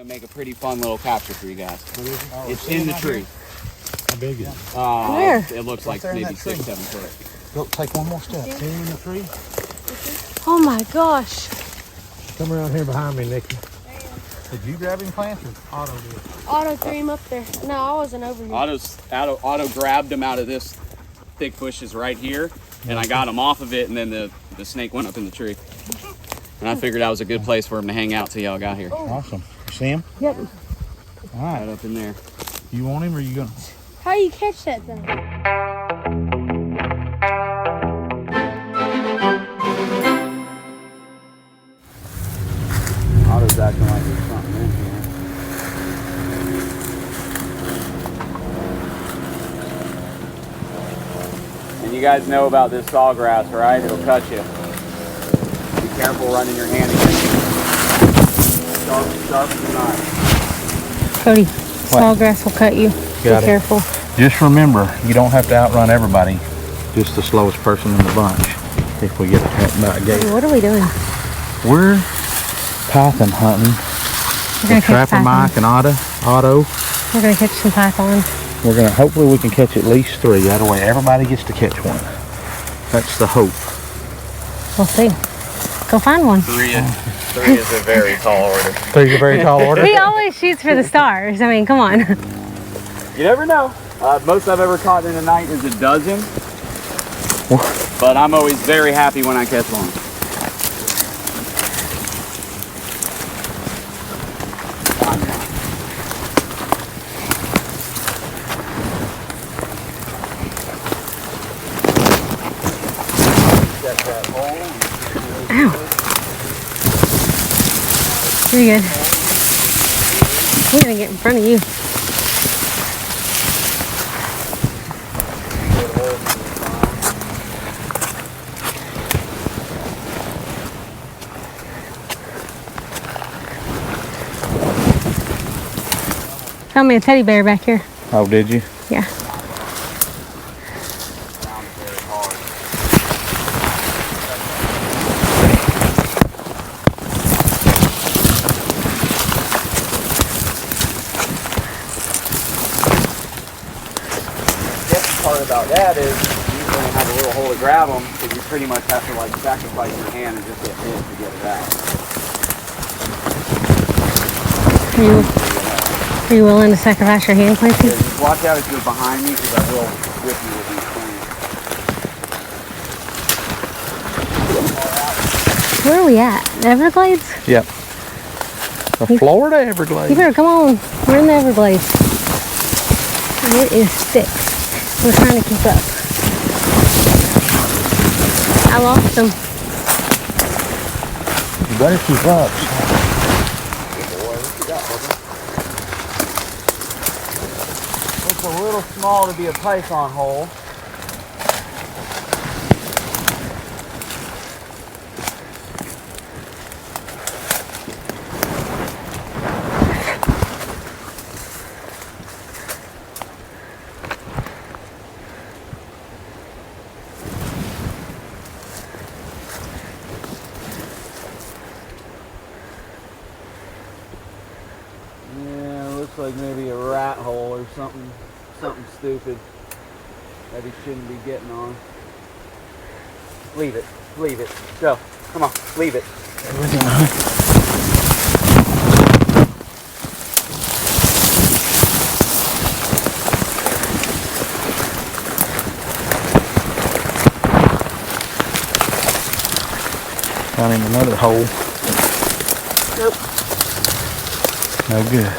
gonna make a pretty fun little capture for you guys. Oh, it's in the tree. Here? How big is it? Where? It looks like maybe 6, 7 foot. Go take one more step. See him in the tree? Oh my gosh. Come around here behind me, Nikki. Did you grab him, Clance, or Otto did? Otto threw him up there. No, I wasn't over here. Otto grabbed him out of this thick bushes right here, and I got him off of it, and then the snake went up in the tree. And I figured that was a good place for him to hang out till y'all got here. Awesome. You see him? Yep. All right. Right up in there. You want him, or you gonna? How do you catch that thing? Otto's acting like there's something in here. And you guys know about this sawgrass, right? It'll cut you. Be careful running your hand against it. Sharp as a knife. Cody, sawgrass will cut you. Got Be it. careful. Just remember, you don't have to outrun everybody. Just the slowest person in the bunch. If we get attacked by a gator. What are we doing? We're python hunting. We're gonna With Trapper Mike and Otto. We're gonna catch some python. Hopefully we can catch at least 3. That way everybody gets to catch one. That's the hope. We'll see. Go find one. 3 is a very tall order. 3 is a very tall order. He always shoots for the stars. I mean, come on. You never know. Most I've ever caught in a night is a dozen. But I'm always very happy when I catch one. Ow. You're good. I'm gonna get in front of you. Found me a teddy bear back here. Oh, did you? Yeah. Part about that is you usually have a little hole to grab them, so you pretty much have to like sacrifice your hand and just get hit to get it out. Are you willing to sacrifice your hand, Clancy? Yeah, just watch out if you're behind me, because I will whip you with these things. Where are we at? Everglades? Yep. The Florida Everglades. You better come on. We're in the Everglades. And it is thick. We're trying to keep up. I lost them. You better keep up. It's a little small to be a python hole. Like maybe a rat hole or something stupid that he shouldn't be getting on. Leave it, go, come on, leave it. Found him another hole. Nope. No good.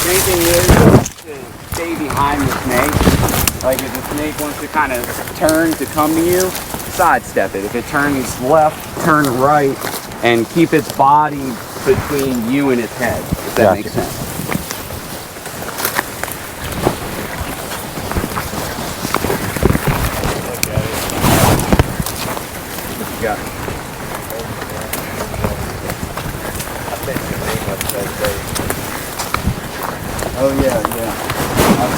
Main thing is to stay behind the snake. Like if the snake wants to kind of turn to come to you, sidestep it. If it turns left, turn right, and keep its body between you and its head, if that makes sense. What you got? Oh yeah.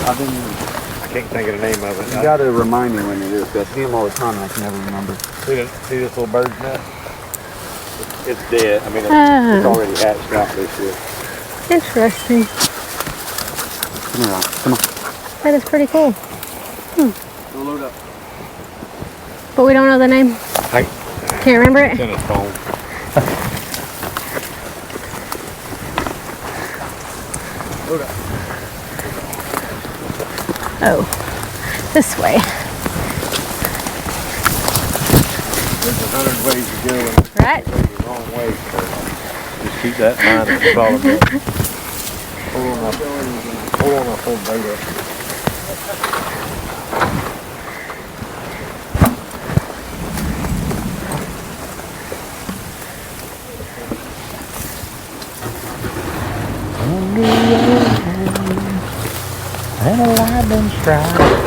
I've been. I can't think of the name of it. You gotta remind me when it is, because I see them all the time and I can never remember. See this little bird's nest? It's dead. I mean, it's Oh. already hatched out this year. Interesting. Come here, Ron. Come on. That is pretty cool. Go load up. But we don't know the name. I Can't remember it. It's in his phone. Load up. Oh, this way. There's 100 ways to go, and Right? the wrong way. So just keep that in mind and follow me. Hold on, I'll pull the boat up. And a lightning strike.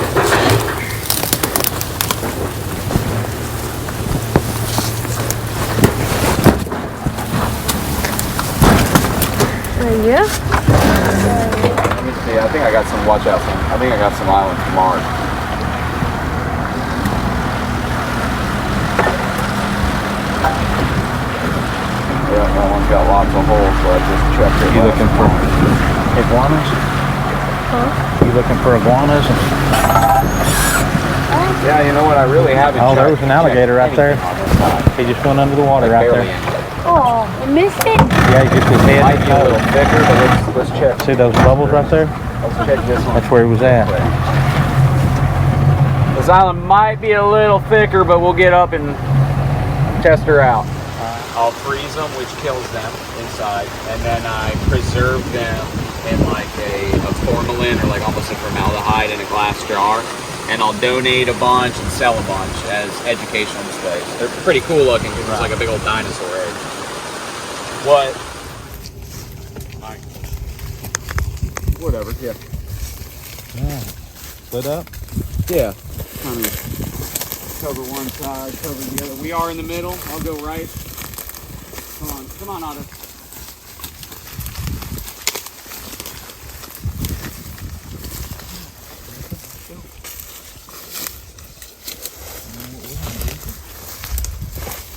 Yeah. Let me see. I think I got some. Watch out. I think I got some island marked. Yeah, that one's got lots of holes, so I just checked it. You looking for iguanas? Huh? You looking for iguanas? Yeah, you know what? I really haven't. Oh, there checked was an alligator right there. anything on this side. He just went under the water right Barely there. anything. Oh, I missed it. Yeah, just his head. Might be a little thicker, but let's check. See those bubbles right there? Let's check this one. That's where he was at. This island might be a little thicker, but we'll get up and test her out. I'll freeze them, which kills them inside, and then I preserve them in like a formalin or like almost a formaldehyde in a glass jar, and I'll donate a bunch and sell a bunch as educational displays. They're pretty cool looking because it's like a big old dinosaur egg. What? Whatever. Yeah. Split up? Yeah. Kind of cover one side, cover the other. We are in the middle. I'll go right. Come on, Otto.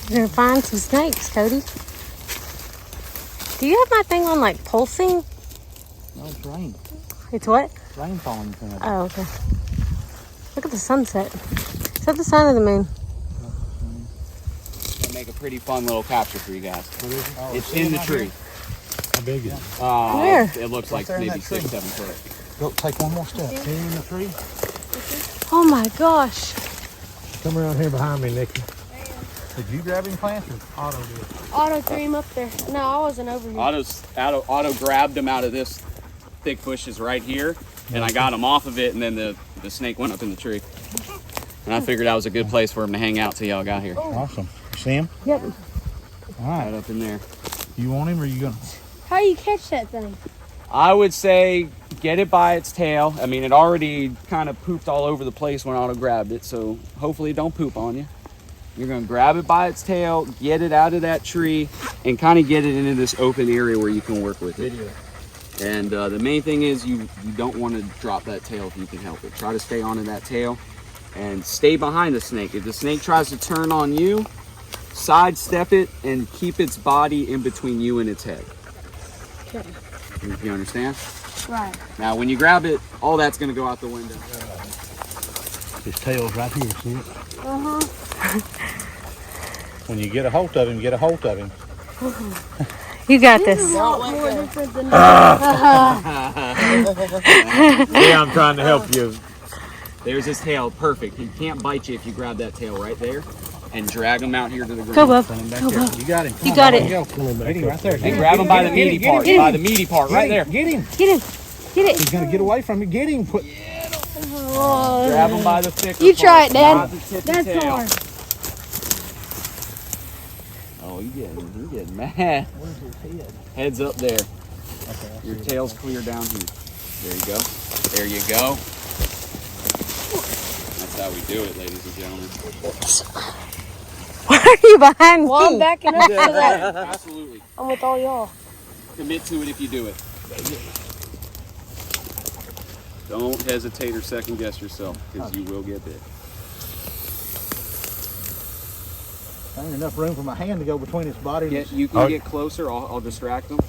We're gonna find some snakes, Cody. Do you have my thing on like pulsing? No, it's rain. It's what? It's rain falling from it. Oh, okay. Look at the sunset. Is that the sun or the moon? It'll make a pretty fun little capture for you guys. What is it? Oh, It's in the tree. How big is it? Where? It looks like there in maybe that tree? 6-7 foot. Go take one more step. See in the tree? Oh my gosh. Come around here behind me, Nikki. Did you grab him plants or Otto did? Otto threw him up there. No, I wasn't over here. Otto grabbed him out of this thick bushes right here, and I got him off of it, and then the snake went up in the tree. And I figured that was a good place for him to hang out till y'all got here. Awesome. You see him? Yep. All Right right. up in there. You want him or you gonna? How do you catch that thing? I would say get it by its tail. I mean, it already kind of pooped all over the place when Otto grabbed it, so hopefully it don't poop on you. You're gonna grab it by its tail, get it out of that tree, and kind of get it into this open area where you can work with it. And the main thing is you don't want to drop that tail if you can help it. Try to stay onto that tail and stay behind the snake. If the snake tries to turn on you, sidestep it and keep its body in between you and its head. Okay. You understand? Right. Now, when you grab it, all that's going to go out the window. His tail's right here, see it? Uh-huh. When you get a hold of him, get a hold of him. You got This this. is a lot more different than Yeah, I'm trying to help you. There's his tail, perfect. He can't bite you if you grab that tail right there and drag him out here to the ground. Go, bub. Send him back Go, there. bub. You got him. Come You on, got let it. him go. Get him right there. And grab him by the meaty part, by the meaty part, right there. Get him. Get him. Get it. He's gonna get away from you. Get him. Put. Grab him by the thicker You try part, it, Dad. not the tippy That's tail. hard. Oh, you getting mad. Where's his head? Head's up there. Okay. Your tail's clear down here. There you go. There you go. That's how we do it, ladies and gentlemen. Why are you behind Well, I'm me? backing up to that. Absolutely. I'm with all y'all. Commit to it if you do it. Don't hesitate or second guess yourself, because you will get bit. Ain't enough room for my hand to go between its body. Yeah, you can get closer. I'll distract them.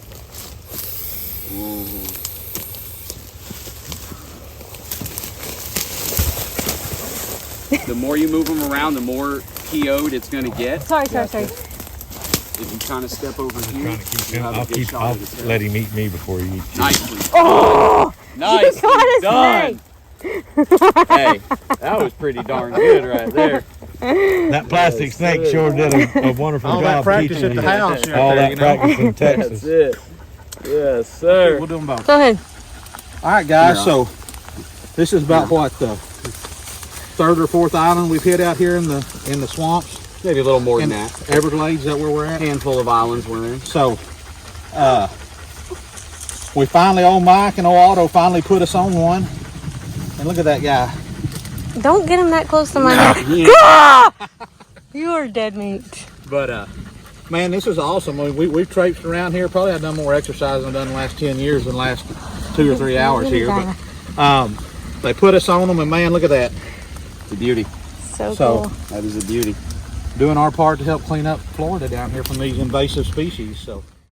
Ooh. The more you move them around, the more PO'd it's going to get. Sorry. If you kind of step over here, Trying to keep you him. have a good shot I'll of his head. let him eat me before he eats you. Nicely. Oh! Nice. got his Done. Hey, that was pretty darn good right there. That plastic snake sure did a wonderful All job that practice teaching at the you. house. All that practice in Texas. it. Yes, sir. We'll do them both. Go ahead. All right, guys. Yeah. So this is about what the third or fourth island we've hit out here in the swamps. Maybe a little more In than that. Everglades, is that where we're at? Handful of islands we're in. So, we finally, old Mike and old Otto finally put us on one. And look at that guy. Don't get him that close to my neck. You are dead meat. But, man, this is awesome. I mean, we've traipsed around here. Probably I've done more exercise than I've done in the last 10 years than the last 2 or 3 hours here. But they put us on them, and man, look at that. It's a beauty. So So- cool. That is a beauty. Doing our part to help clean up Florida down here from these invasive species. So.